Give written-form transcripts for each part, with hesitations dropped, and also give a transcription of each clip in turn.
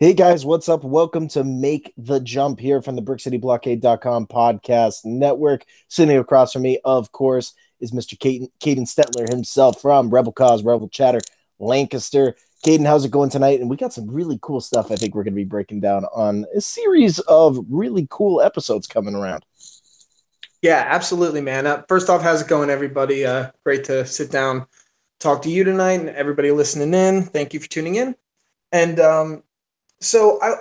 Hey guys, what's up? Welcome to Make the Jump here from the BrickCityBlockade.com podcast network. Sitting across from me, of course, is Mr. Caden Stetler himself from Rebel Cause, Rebel Chatter, Lancaster. Caden, how's it going tonight? And we got some really cool stuff I think we're going to be breaking down on a series of really cool episodes coming around. Yeah, absolutely, man. First off, how's it going, everybody? Great to sit down, talk to you tonight, and everybody listening in. Thank you for tuning in. And I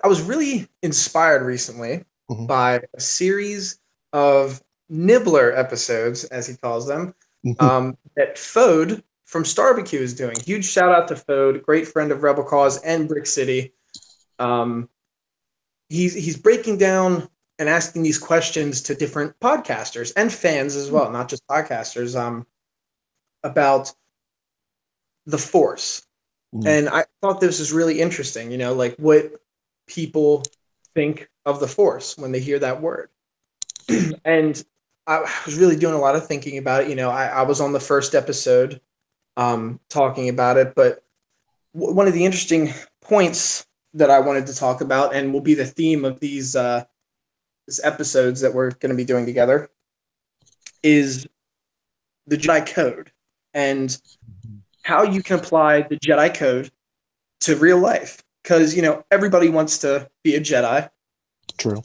was really inspired recently Mhm. by a series of Nibbler episodes, as he calls them, that Fode from Starbecue is doing. Huge shout out to Fode, great friend of Rebel Cause and Brick City. Um, he's breaking down and asking these questions to different podcasters and fans as well, not just podcasters, about the Force. Mhm. And I thought this was really interesting, like what people think of the Force when they hear that word. And I was really doing a lot of thinking about it. I was on the first episode talking about it, but one of the interesting points that I wanted to talk about and will be the theme of these episodes that we're going to be doing together is the Jedi Code and how you can apply the Jedi Code to real life. Because everybody wants to be a Jedi True.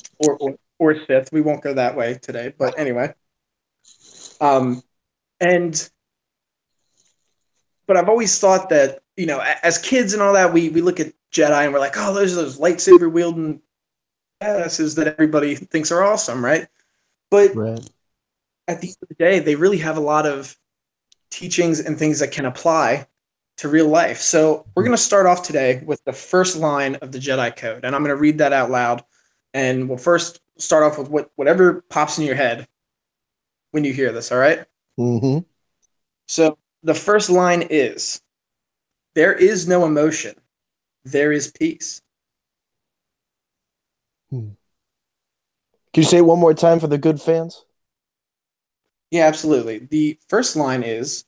or Sith. We won't go that way today, but anyway. Um, and but I've always thought that as kids and all that, we look at Jedi and we're like, oh, those lightsaber wielding badasses that everybody thinks are awesome, right? But Right. at the end of the day, they really have a lot of teachings and things that can apply to real life. So we're going to start off today with the first line of the Jedi Code, and I'm going to read that out loud. And we'll first start off with whatever pops in your head when you hear this. All right. Mm-hmm. So the first line is, "There is no emotion. There is peace." Can you say it one more time for the good fans? Yeah, absolutely. The first line is,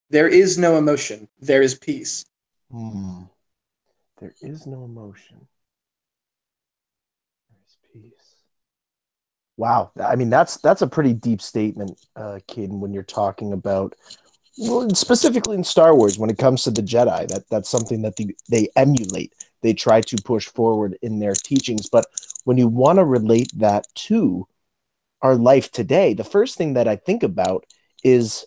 "There is no emotion. There is peace." Hmm. There is no emotion. There's peace. Wow, I mean that's a pretty deep statement, Caden. When you're talking about, well, specifically in Star Wars, when it comes to the Jedi, that's something that they emulate. They try to push forward in their teachings. But when you want to relate that to our life today, the first thing that I think about is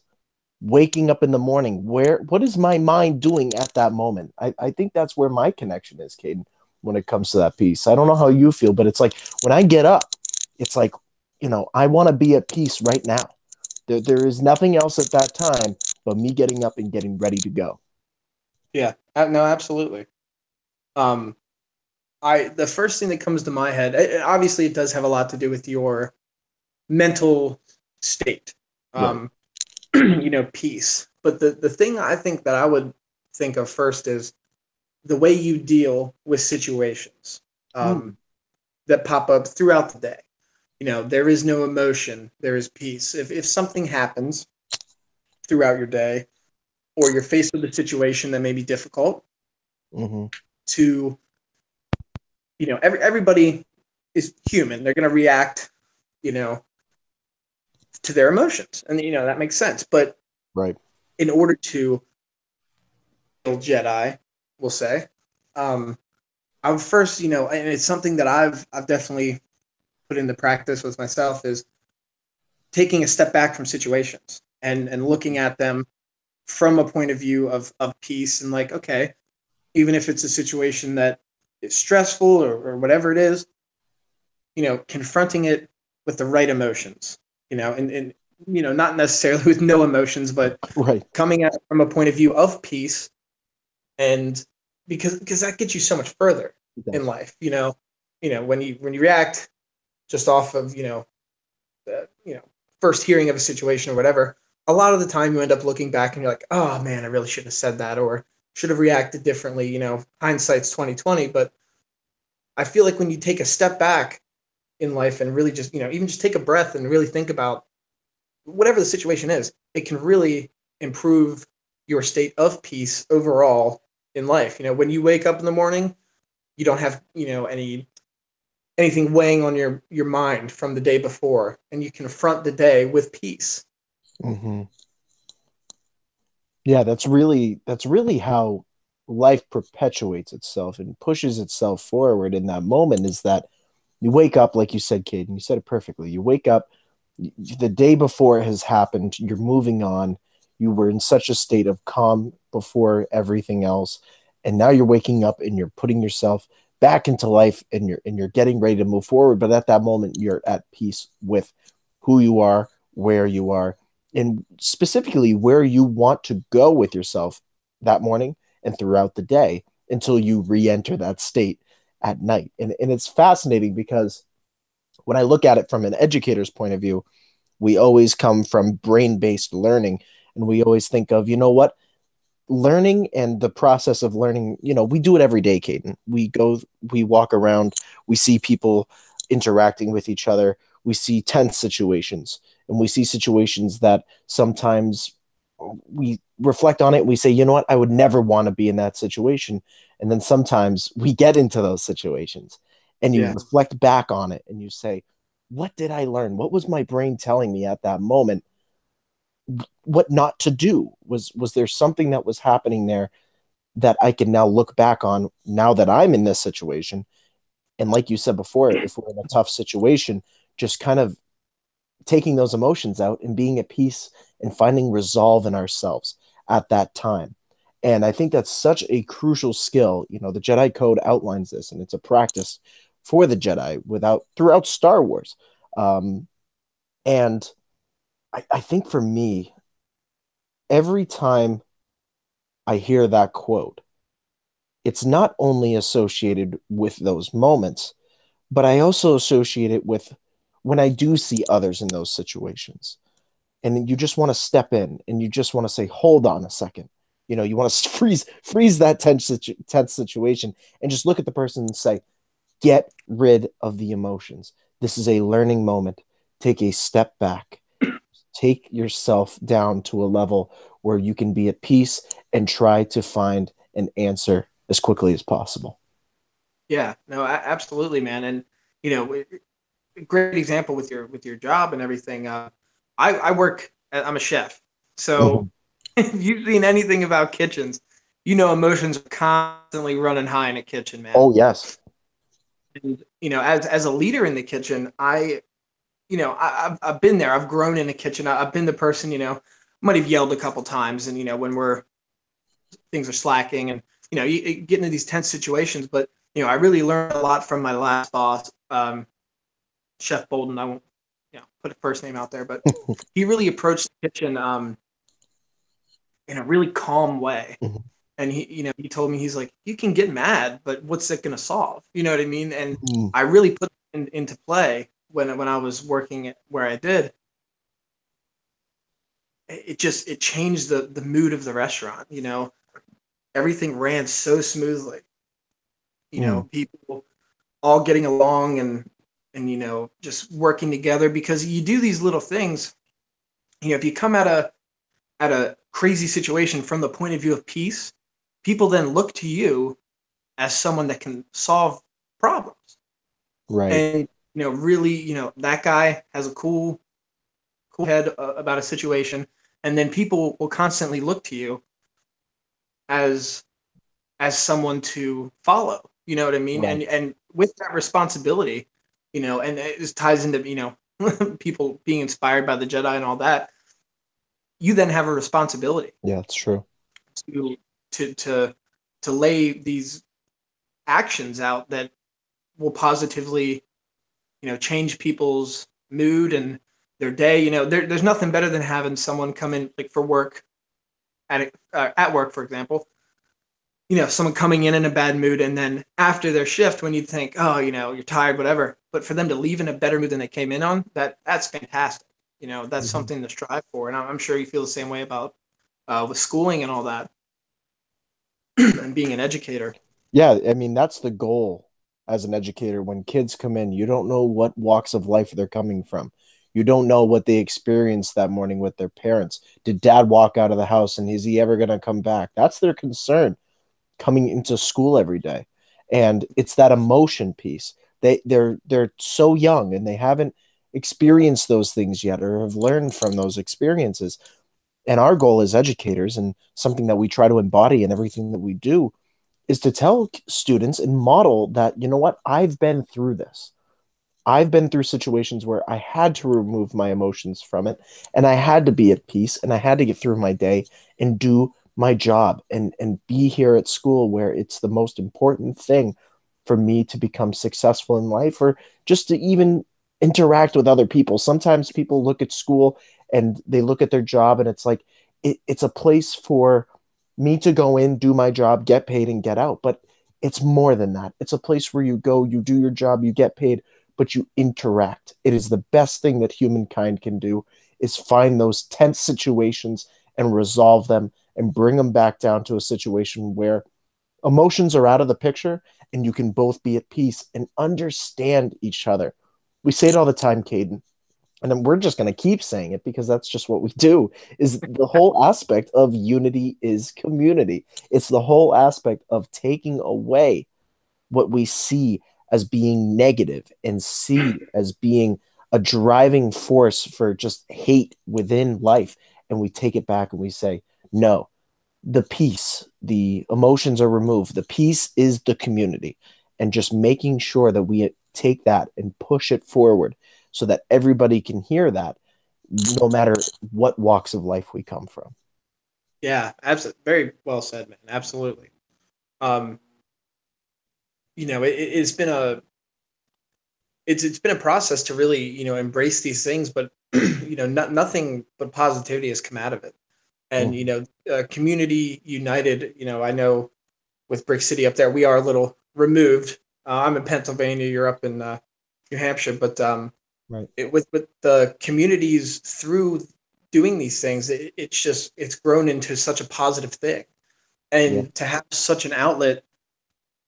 waking up in the morning. What is my mind doing at that moment? I think that's where my connection is, Caden, when it comes to that piece. I don't know how you feel, but it's like when I get up, it's like, I want to be at peace right now. There is nothing else at that time but me getting up and getting ready to go. Yeah, no, absolutely. Um, the first thing that comes to my head, obviously, it does have a lot to do with your mental state, Right. um, peace. But the thing I think that I would think of first is the way you deal with situations Mm. that pop up throughout the day. There is no emotion, there is peace. If something happens throughout your day, or you're faced with a situation that may be difficult Mm-hmm. to, everybody is human. They're going to react, you know, to their emotions, and that makes sense. But Right. in order to kill Jedi, we'll say, um, I would first, and it's something that I've definitely put into practice with myself is taking a step back from situations and looking at them from a point of view of peace and like, okay, even if it's a situation that is stressful or whatever it is, confronting it with the right emotions, and not necessarily with no emotions, but Right. coming at it from a point of view of peace, and because that gets you so much further It in does. life. When you react just off of the, first hearing of a situation or whatever, a lot of the time you end up looking back and you're like, oh man, I really should have said that or should have reacted differently. Hindsight's 2020, but I feel like when you take a step back in life and really just, even just take a breath and really think about whatever the situation is, it can really improve your state of peace overall in life. When you wake up in the morning, you don't have, anything weighing on your mind from the day before, and you confront the day with peace. Hmm. Yeah, that's really how life perpetuates itself and pushes itself forward in that moment is that you wake up, like you said, Kate, and you said it perfectly. You wake up the day before it has happened, you're moving on. You were in such a state of calm before everything else. And now you're waking up and you're putting yourself back into life and you're getting ready to move forward. But at that moment, you're at peace with who you are, where you are, and specifically where you want to go with yourself that morning and throughout the day until you re-enter that state at night. And it's fascinating because when I look at it from an educator's point of view, we always come from brain based learning. And we always think of, you know what, learning and the process of learning, we do it every day, Caden. We walk around, we see people interacting with each other, we see tense situations, and we see situations that sometimes we reflect on it. We say, you know what, I would never want to be in that situation. And then sometimes we get into those situations and you Yeah. reflect back on it and you say, what did I learn? What was my brain telling me at that moment? What not to do? Was there something that was happening there that I can now look back on now that I'm in this situation? And like you said before, if we're in a tough situation, just kind of taking those emotions out and being at peace and finding resolve in ourselves at that time. And I think that's such a crucial skill. The Jedi Code outlines this, and it's a practice for the Jedi without throughout Star Wars. And I think for me, every time I hear that quote, it's not only associated with those moments, but I also associate it with when I do see others in those situations. And you just want to step in and you just want to say, hold on a second. You want to freeze that tense situation and just look at the person and say, get rid of the emotions. This is a learning moment. Take a step back. Take yourself down to a level where you can be at peace and try to find an answer as quickly as possible. Yeah, no, absolutely, man. And you know, great example with your job and everything. I work. I'm a chef, so Mhm. if you've seen anything about kitchens, emotions are constantly running high in a kitchen, man. Oh, yes. And as a leader in the kitchen, I've been there. I've grown in the kitchen. I've been the person, might have yelled a couple times, and when things are slacking, and you get into these tense situations. But I really learned a lot from my last boss, Chef Bolden. I won't, put a first name out there, but he really approached the kitchen in a really calm way. Mhm. And he told me, he's like, you can get mad, but what's it going to solve? You know what I mean? And Mhm. I really put it into play when I was working where I did. It changed the mood of the restaurant. Everything ran so smoothly. Mhm. People all getting along and just working together, because you do these little things. If you come at a crazy situation from the point of view of peace, people then look to you as someone that can solve problems. Right. And really, that guy has a cool head about a situation, and then people will constantly look to you as someone to follow. You know what I mean? Right. And with that responsibility, and it just ties into people being inspired by the Jedi and all that. You then have a responsibility Yeah, that's true. to to to to lay these actions out that will positively change people's mood and their day. There's nothing better than having someone come in, like, for work, at work, for example. Someone coming in a bad mood, and then after their shift, when you think, oh, you're tired, whatever, but for them to leave in a better mood than they came in on, that's fantastic. That's Mhm. something to strive for, and I'm sure you feel the same way about with schooling and all that, and being an educator. Yeah, I mean, that's the goal as an educator. When kids come in, you don't know what walks of life they're coming from. You don't know what they experienced that morning with their parents. Did dad walk out of the house and is he ever going to come back? That's their concern coming into school every day. And it's that emotion piece. They're so young and they haven't experienced those things yet or have learned from those experiences. And our goal as educators, and something that we try to embody in everything that we do, is to tell students and model that, you know what, I've been through this. I've been through situations where I had to remove my emotions from it, and I had to be at peace, and I had to get through my day and do my job and be here at school where it's the most important thing for me to become successful in life, or just to even interact with other people. Sometimes people look at school and they look at their job and it's like it's a place for me to go in, do my job, get paid, and get out. But it's more than that. It's a place where you go, you do your job, you get paid, but you interact. It is the best thing that humankind can do, is find those tense situations and resolve them and bring them back down to a situation where emotions are out of the picture and you can both be at peace and understand each other. We say it all the time, Caden, and then we're just going to keep saying it because that's just what we do. Is the whole aspect of unity is community. It's the whole aspect of taking away what we see as being negative and see as being a driving force for just hate within life, and we take it back and we say, no, the peace, the emotions are removed. The peace is the community, and just making sure that we take that and push it forward so that everybody can hear that, no matter what walks of life we come from. Yeah, absolutely. Very well said, man. Absolutely. Um, it's been it's been a process to really, embrace these things, but nothing but positivity has come out of it. And Mm-hmm. community united. I know with Brick City up there, we are a little removed. I'm in Pennsylvania. You're up in New Hampshire, but Right. with the communities through doing these things, it's grown into such a positive thing, Yeah. and to have such an outlet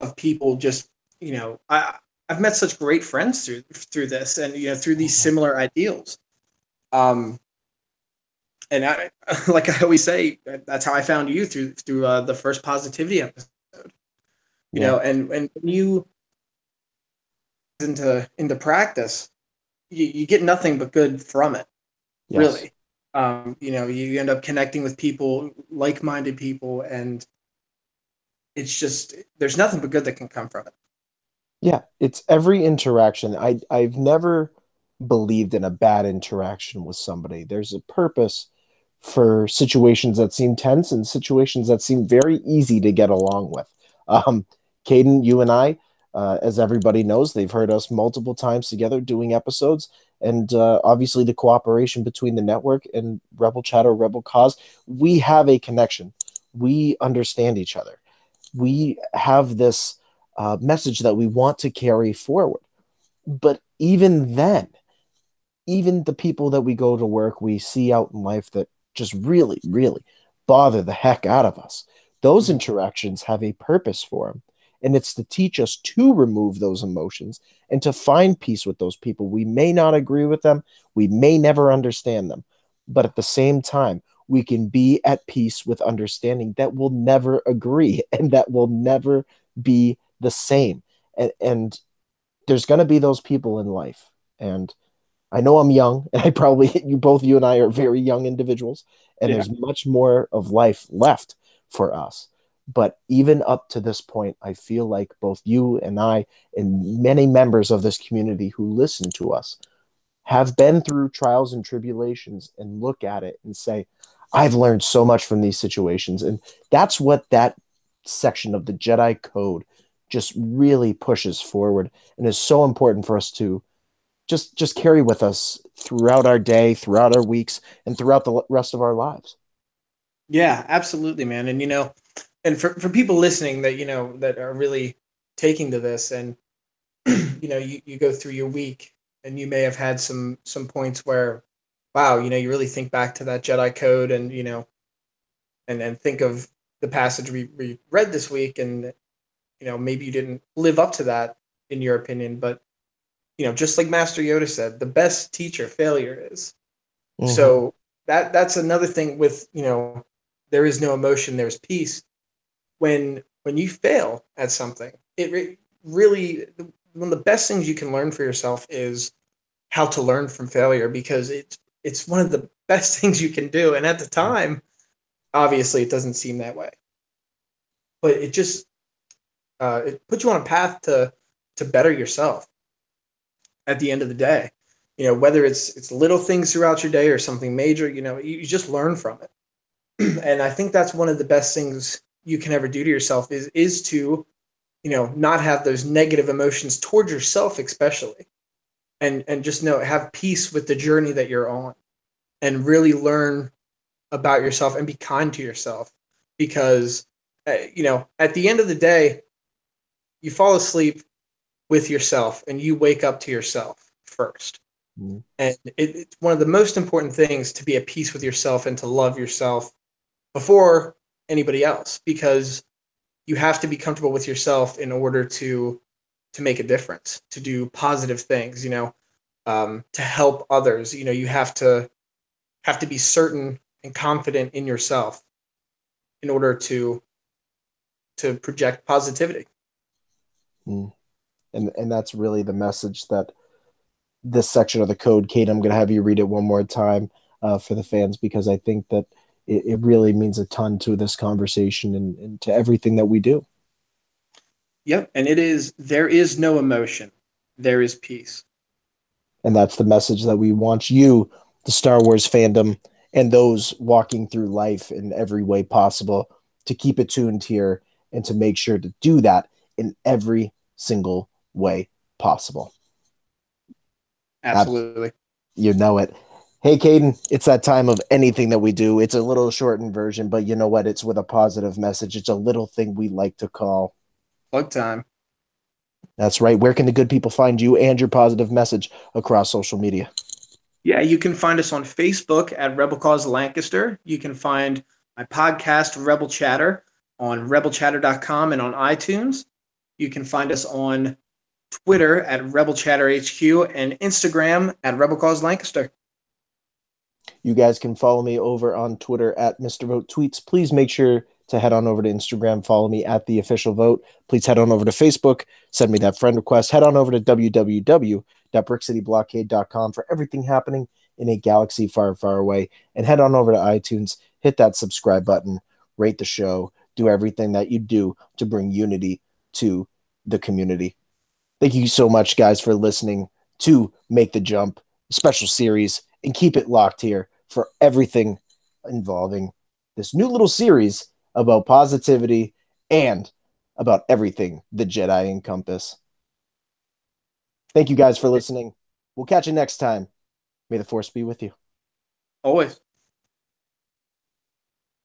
of people just I've met such great friends through this, and through these Mm-hmm. similar ideals. Um, and I like I always say, that's how I found you through the first positivity episode. Yeah. And when you into practice, you get nothing but good from it, Yes. really. You end up connecting with people, like-minded people, and it's just there's nothing but good that can come from it. Yeah, it's every interaction. I've never believed in a bad interaction with somebody. There's a purpose for situations that seem tense and situations that seem very easy to get along with. Caden, you and I, as everybody knows, they've heard us multiple times together doing episodes, and obviously the cooperation between the network and Rebel Chat or Rebel Cause, we have a connection. We understand each other. We have this message that we want to carry forward. But even then, even the people that we go to work, we see out in life that just really, really bother the heck out of us, those Mhm. interactions have a purpose for them. And it's to teach us to remove those emotions and to find peace with those people. We may not agree with them, we may never understand them, but at the same time, we can be at peace with understanding that we'll never agree and that will never be the same. And there's going to be those people in life. And I know I'm young, and I probably you and I are very young individuals, and Yeah. there's much more of life left for us. But even up to this point, I feel like both you and I, and many members of this community who listen to us, have been through trials and tribulations and look at it and say, I've learned so much from these situations. And that's what that section of the Jedi Code just really pushes forward and is so important for us to just carry with us throughout our day, throughout our weeks, and throughout the rest of our lives. Yeah, absolutely, man. And and for people listening that that are really taking to this, and you go through your week, and you may have had some points where, wow, you really think back to that Jedi code, and and think of the passage we read this week, and maybe you didn't live up to that in your opinion, but just like Master Yoda said, the best teacher failure is. Mm-hmm. So that's another thing with there is no emotion, there's peace. When you fail at something, really, one of the best things you can learn for yourself is how to learn from failure, because it's one of the best things you can do. And at the time, obviously, it doesn't seem that way, but it puts you on a path to better yourself at the end of the day. Whether it's little things throughout your day or something major, you just learn from it. And I think that's one of the best things you can ever do to yourself is to, not have those negative emotions towards yourself, especially, and just have peace with the journey that you're on, and really learn about yourself and be kind to yourself, because at the end of the day, you fall asleep with yourself and you wake up to yourself first. Mm-hmm. And it's one of the most important things to be at peace with yourself and to love yourself before anybody else, because you have to be comfortable with yourself in order to make a difference, to do positive things, to help others. You have to be certain and confident in yourself in order to project positivity. Mm. And that's really the message that this section of the code, Kate, I'm going to have you read it one more time for the fans, because I think that it really means a ton to this conversation and to everything that we do. Yep. And there is no emotion, there is peace. And that's the message that we want you, the Star Wars fandom, and those walking through life in every way possible, to keep it tuned here and to make sure to do that in every single way possible. Absolutely. You know it. Hey, Caden, it's that time of anything that we do. It's a little shortened version, but you know what? It's with a positive message. It's a little thing we like to call. Plug time. That's right. Where can the good people find you and your positive message across social media? Yeah, you can find us on Facebook at Rebel Cause Lancaster. You can find my podcast, Rebel Chatter, on rebelchatter.com and on iTunes. You can find us on Twitter at Rebel Chatter HQ and Instagram at Rebel Cause Lancaster. You guys can follow me over on Twitter at Mr. Vote Tweets. Please make sure to head on over to Instagram, follow me at The Official Vote. Please head on over to Facebook, send me that friend request. Head on over to www.brickcityblockade.com for everything happening in a galaxy far, far away. And head on over to iTunes, hit that subscribe button, rate the show, do everything that you do to bring unity to the community. Thank you so much, guys, for listening to Make the Jump special series, and keep it locked here for everything involving this new little series about positivity and about everything the Jedi encompass. Thank you guys for listening. We'll catch you next time. May the Force be with you. Always.